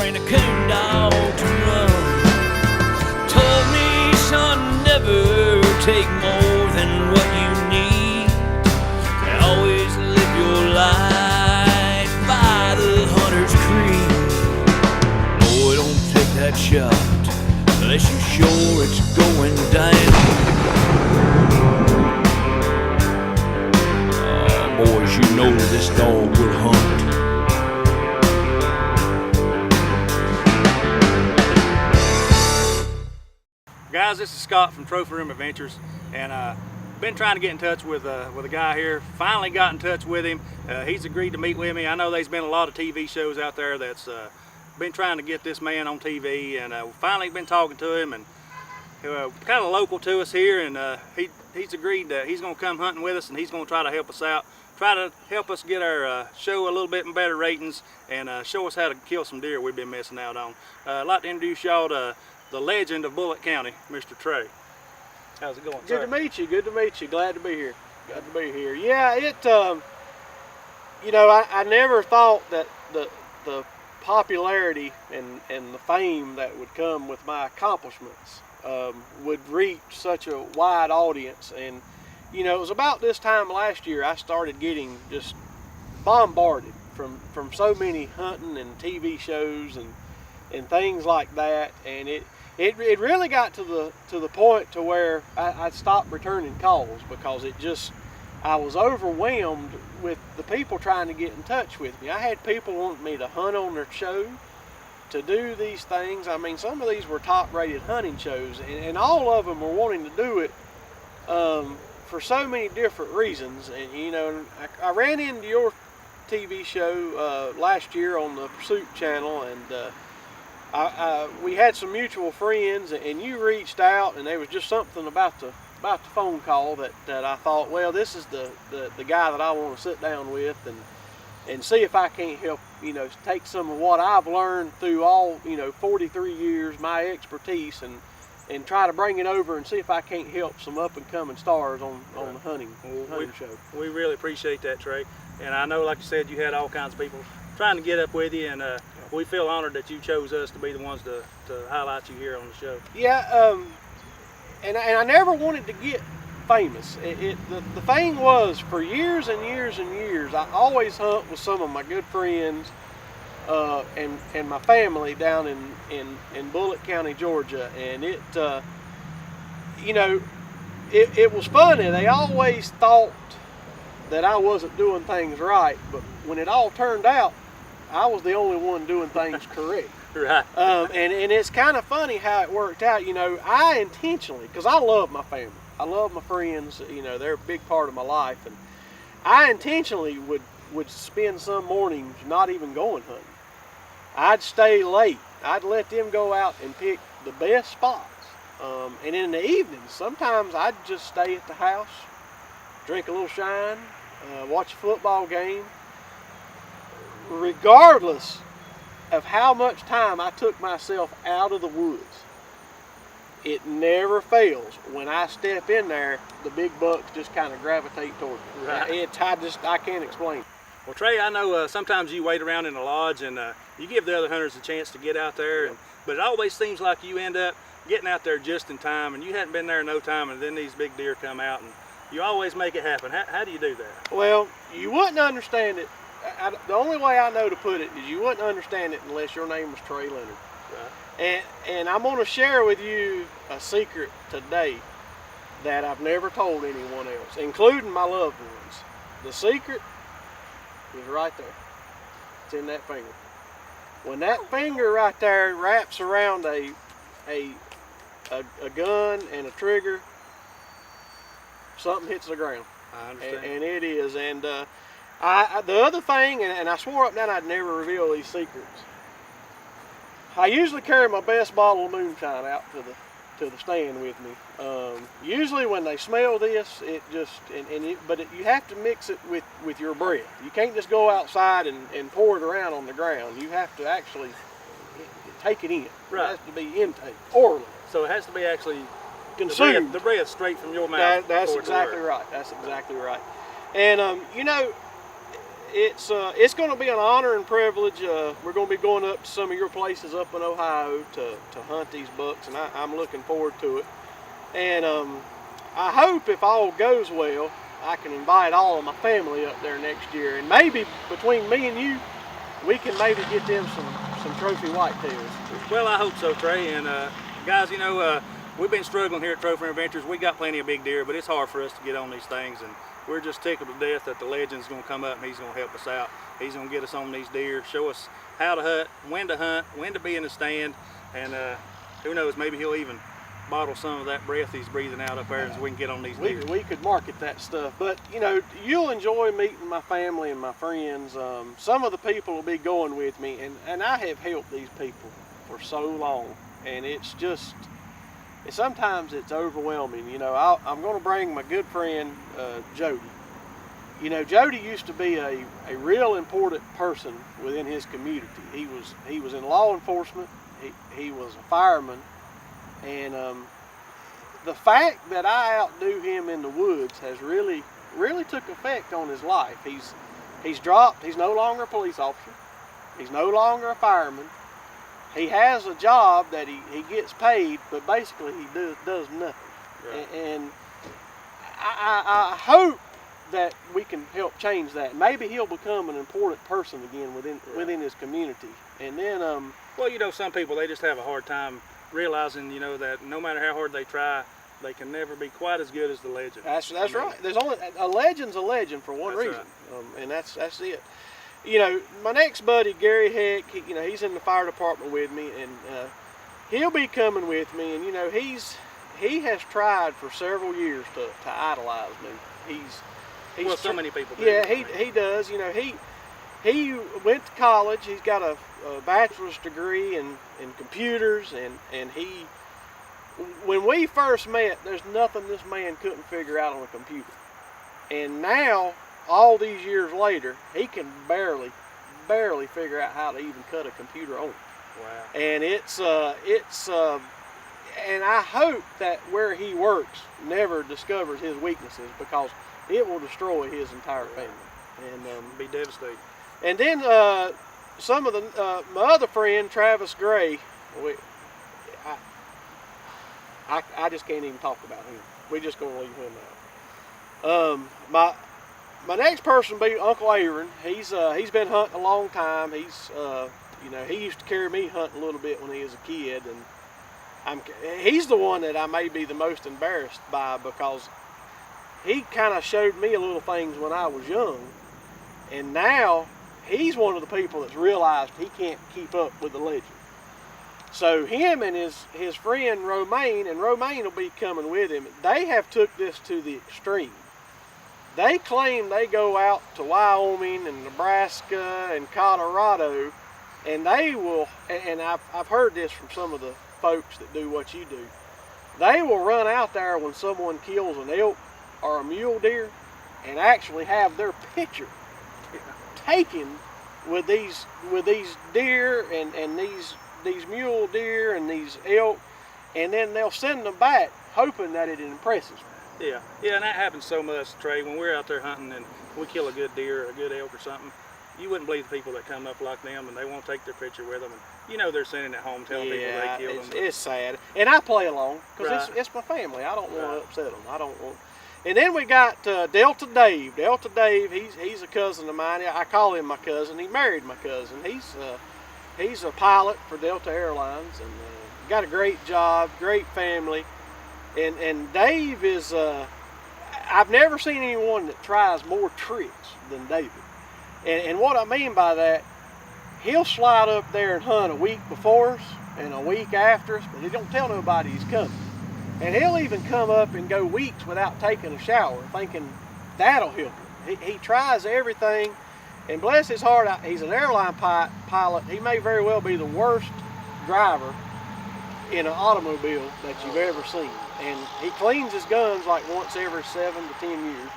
train a coon dog to run. Told me, son, never take more than what you need. And always live your life by the hunter's creed. Boy, don't take that shot unless you're sure it's going down. Boys, you know this dog will hunt. Guys, this is Scott from Trophy Room Adventures, and been trying to get in touch with a guy here. Finally got in touch with him. He's agreed to meet with me. I know there's been a lot of TV shows out there that's been trying to get this man on TV, and finally been talking to him, and kind of local to us here, and he's agreed that he's going to come hunting with us, and he's going to try to help us out, try to help us get our show a little bit better ratings, and show us how to kill some deer we've been missing out on. I'd like to introduce y'all to the legend of Bullitt County, Mr. Trey. How's it going, sir? Good to meet you. Good to meet you. Glad to be here. Glad to be here. Yeah, you know, I never thought that the popularity and the fame that would come with my accomplishments would reach such a wide audience. And you know, it was about this time last year I started getting just bombarded from so many hunting and TV shows and things like that, and it really got to the point to where I stopped returning calls, because I was overwhelmed with the people trying to get in touch with me. I had people wanting me to hunt on their show, to do these things. I mean, some of these were top-rated hunting shows, and all of them were wanting to do it for so many different reasons. And you know, I ran into your TV show last year on the Pursuit channel, and we had some mutual friends, and you reached out, and there was just something about the phone call that I thought, well, this is the guy that I want to sit down with and see if I can't help, you know, take some of what I've learned through all, you know, 43 years, my expertise, and try to bring it over and see if I can't help some up and coming stars on the hunting show. We really appreciate that, Trey. And I know, like you said, you had all kinds of people trying to get up with you, and we feel honored that you chose us to be the ones to highlight you here on the show. Yeah, and I never wanted to get famous. The thing was, for years and years and years, I always hunt with some of my good friends and my family down in Bullitt County, Georgia, and you know, it was funny. They always thought that I wasn't doing things right, but when it all turned out, I was the only one doing things correct. Right. And it's kind of funny how it worked out. You know, I intentionally, because I love my family, I love my friends, you know, they're a big part of my life, and I intentionally would spend some mornings not even going hunting. I'd stay late. I'd let them go out and pick the best spots. And in the evenings, sometimes I'd just stay at the house, drink a little shine, watch a football game. Regardless of how much time I took myself out of the woods, it never fails. When I step in there, the big bucks just kind of gravitate toward me. Right. I can't explain. Well, Trey, I know sometimes you wait around in the lodge and you give the other hunters a chance to get out there, but it always seems like you end up getting out there just in time, and you hadn't been there in no time, and then these big deer come out, and you always make it happen. How do you do that? Well, you wouldn't understand it. The only way I know to put it is you wouldn't understand it unless your name was Trey Leonard. Right. And I'm going to share with you a secret today that I've never told anyone else, including my loved ones. The secret is right there. It's in that finger. When that finger right there wraps around a gun and a trigger, something hits the ground. I understand. And it is. And the other thing, and I swore up and down I'd never reveal these secrets. I usually carry my best bottle of moonshine out to the stand with me. Usually when they smell this, it just but you have to mix it with your breath. You can't just go outside and pour it around on the ground. You have to actually take it in. Right. It has to be intake orally. So it has to be actually consumed. The breath straight from your mouth. That's exactly right. That's exactly right. And you know, it's going to be an honor and privilege. We're going to be going up to some of your places up in Ohio to hunt these bucks, and I'm looking forward to it. And I hope if all goes well, I can invite all of my family up there next year, and maybe between me and you, we can maybe get them some trophy whitetails. Well, I hope so, Trey. And guys, you know, we've been struggling here at Trophy Rim Adventures. We got plenty of big deer, but it's hard for us to get on these things, and we're just tickled to death that the legend's going to come up and he's going to help us out. He's going to get us on these deer, show us how to hunt, when to be in the stand, and who knows, maybe he'll even bottle some of that breath he's breathing out up there as we can get on these deer. We could market that stuff, but you know, you'll enjoy meeting my family and my friends. Some of the people will be going with me, and I have helped these people for so long, and it's just, sometimes it's overwhelming. You know, I'm going to bring my good friend Jody. You know, Jody used to be a real important person within his community. He was in law enforcement. He was a fireman. And the fact that I outdo him in the woods has really took effect on his life. He's dropped. He's no longer a police officer. He's no longer a fireman. He has a job that he gets paid, but basically he does nothing. Right. And I hope that we can help change that. Maybe he'll become an important person again within his community. And then well, you know, some people, they just have a hard time realizing, you know, that no matter how hard they try, they can never be quite as good as the legend. That's right. There's only a legend's a legend for one reason, right. And that's it. You know, my next buddy Gary Heck, you know, he's in the fire department with me, and he'll be coming with me. And you know, he has tried for several years to idolize me. He's so many people do. Yeah, he does. You know, he went to college. He's got a bachelor's degree in computers, and when we first met, there's nothing this man couldn't figure out on a computer. And now, all these years later, he can barely figure out how to even cut a computer on. Wow. And and I hope that where he works never discovers his weaknesses, because it will destroy his entire family. And be devastating. And then some of my other friend Travis Gray, I just can't even talk about him. We're just gonna leave him out. My next person will be Uncle Aaron. He's been hunting a long time. You know, he used to carry me hunting a little bit when he was a kid, and he's the one that I may be the most embarrassed by, because he kind of showed me a little things when I was young, and now he's one of the people that's realized he can't keep up with the legend. So him and his friend Romaine, and Romaine will be coming with him, they have took this to the extreme. They claim they go out to Wyoming and Nebraska and Colorado, and they will, and I've heard this from some of the folks that do what you do, they will run out there when someone kills an elk or a mule deer and actually have their picture taken with these deer and these mule deer and these elk, and then they'll send them back hoping that it impresses them. Yeah, and that happens so much, Trey. When we're out there hunting and we kill a good deer or a good elk or something, you wouldn't believe the people that come up like them and they won't take their picture with them. And you know they're sending it home telling people they killed them. It's sad. And I play along because right. it's my family. I don't want to upset them. I don't want. And then we got Delta Dave. Delta Dave, he's a cousin of mine. I call him my cousin. He married my cousin. He's a pilot for Delta Airlines, and got a great job, great family. And Dave is, I've never seen anyone that tries more tricks than David. And what I mean by that, he'll slide up there and hunt a week before us and a week after us, but he don't tell nobody he's coming. And he'll even come up and go weeks without taking a shower, thinking that'll help him. He tries everything, and bless his heart, he's an airline pilot. He may very well be the worst driver in an automobile that you've ever seen. And he cleans his guns like once every 7 to 10 years.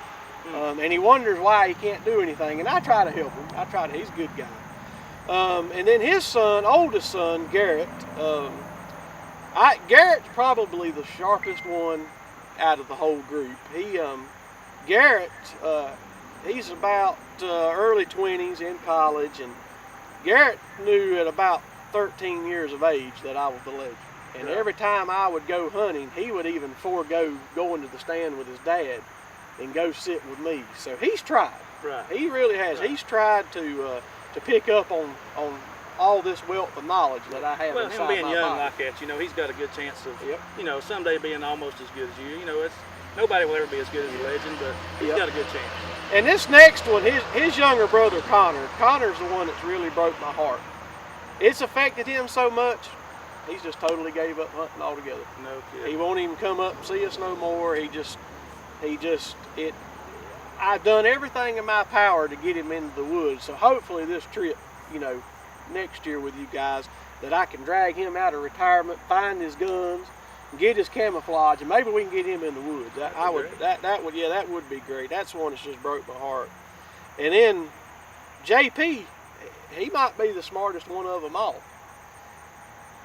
And he wonders why he can't do anything. And I try to help him. He's a good guy. And then his son, oldest son, Garrett. Garrett's probably the sharpest one out of the whole group. Garrett, he's about early 20s in college, and Garrett knew at about 13 years of age that I was the legend. And Right. every time I would go hunting, he would even forego going to the stand with his dad and go sit with me. So he's tried. Right. He really has. Right. He's tried to pick up on all this wealth of knowledge that I have Well, inside him being my young body. like that, you know, he's got a good chance of, Yep. you know, someday being almost as good as you. You know, it's nobody will ever be as good as a legend, but he's Yep. got a good chance. And this next one, his younger brother Connor's the one that's really broke my heart. It's affected him so much, he's just totally gave up hunting altogether. No He kidding. won't even come up and see us no more. I've done everything in my power to get him into the woods. So hopefully this trip, you know, next year with you guys, that I can drag him out of retirement, find his guns, get his camouflage, and maybe we can get him in the woods. That would be great. That's one that's just broke my heart. And then JP, he might be the smartest one of them all.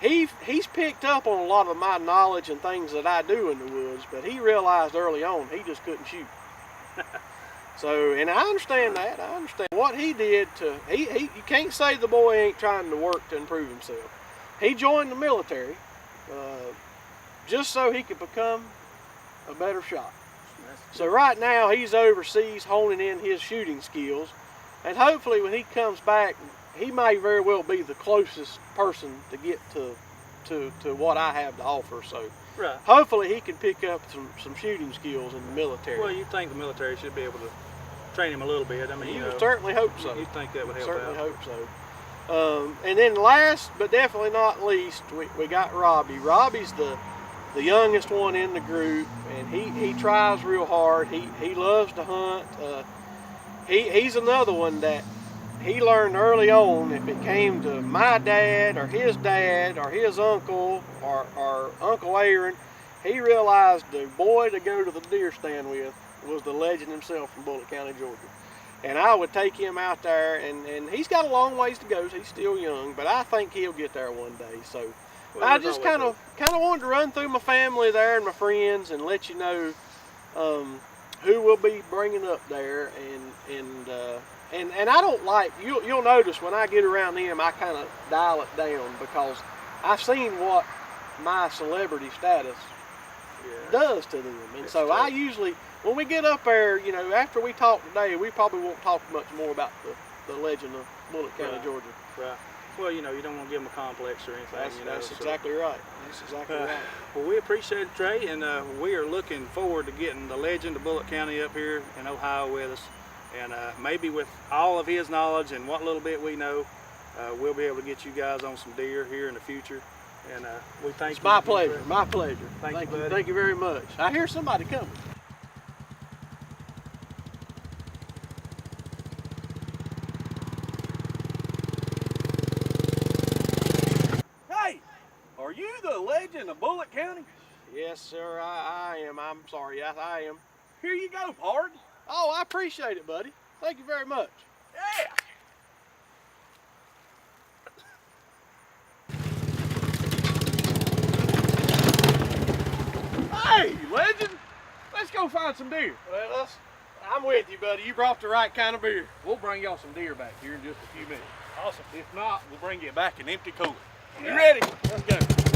He's picked up on a lot of my knowledge and things that I do in the woods, but he realized early on he just couldn't shoot. So, and I understand that. I understand what he did you can't say the boy ain't trying to work to improve himself. He joined the military just so he could become a better shot. So right now he's overseas honing in his shooting skills, and hopefully when he comes back, he may very well be the closest person to get to what I have to offer. So Right. hopefully he can pick up some shooting skills in the military. Well, you think the military should be able to train him a little bit. I mean, you you know, certainly hope so. you think that would help Certainly out. hope so. And then last but definitely not least, we got Robbie. Robbie's the youngest one in the group, and he tries real hard. He loves to hunt. He's another one that he learned early on, if it came to my dad or his uncle or Uncle Aaron, he realized the boy to go to the deer stand with was the legend himself from Bullitt County, Georgia. And I would take him out there, and he's got a long ways to go, so he's still young, but I think he'll get there one day. So Well, I there's just always kind of wanted to run through my family there and my friends and let you know who we'll be bringing up there, and I don't like, you'll notice when I get around them, I kind of dial it down, because I've seen what my celebrity status Yeah. does to them. And It's so true. I usually, when we get up there, you know, after we talk today, we probably won't talk much more about the legend of Bullitt County, Right. Georgia. Right. Well, you know, you don't want to give them a complex or anything. That's so. exactly right. That's exactly right. Well, we appreciate it, Trey, and we are looking forward to getting the legend of Bullitt County up here in Ohio with us. And maybe with all of his knowledge and what little bit we know, we'll be able to get you guys on some deer here in the future. And we thank you. It's my pleasure. My pleasure. Thank you, buddy. Thank you very much. I hear somebody coming. Hey, are you the legend of Bullitt County? Yes, sir. I am. I'm sorry. I am. Here you go, pard. Oh, I appreciate it, buddy. Thank you very much. Yeah. Hey, legend. Let's go find some deer. Well, I'm with you, buddy. You brought the right kind of beer. We'll bring y'all some deer back here in just a few minutes. Awesome. If not, we'll bring you back an empty cooler. You ready? Let's go.